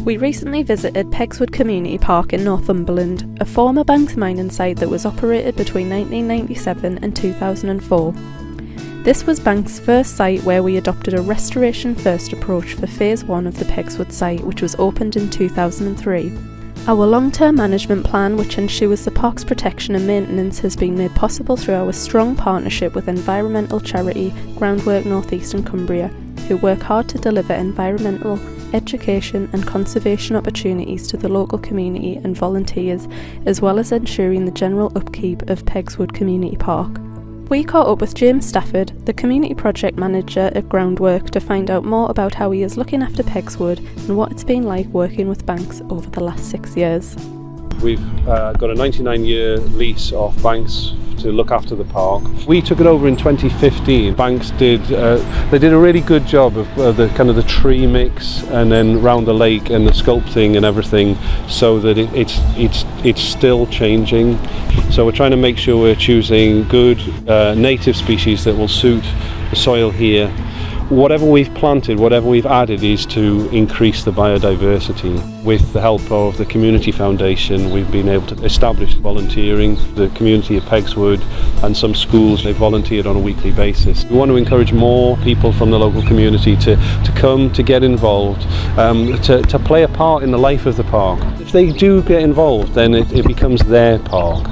We recently visited Pegswood Community Park in Northumberland, a former Banks mining site that was operated between 1997 and 2004. This was Banks' first site where we adopted a restoration-first approach for Phase 1 of the Pegswood site, which was opened in 2003. Our long-term management plan, which ensures the park's protection and maintenance, has been made possible through our strong partnership with environmental charity Groundwork North East Cumbria, who work hard to deliver environmental, education and conservation opportunities to the local community and volunteers, as well as ensuring the general upkeep of Pegswood Community Park. We caught up with James Stafford, the Community Project Manager at Groundwork, to find out more about how he is looking after Pegswood and what it's been like working with Banks over the last 6 years. We've got a 99-year lease off Banks to look after the park. We took it over in 2015. Banks did a really good job of the tree mix, and then round the lake and the sculpting and everything, so that it's still changing. So we're trying to make sure we're choosing good native species that will suit the soil here. Whatever we've planted, whatever we've added, is to increase the biodiversity. With the help of the Community Foundation, we've been able to establish volunteering. The community of Pegswood and some schools, they volunteered on a weekly basis. We want to encourage more people from the local community to come, to get involved, to play a part in the life of the park. If they do get involved, then it becomes their park.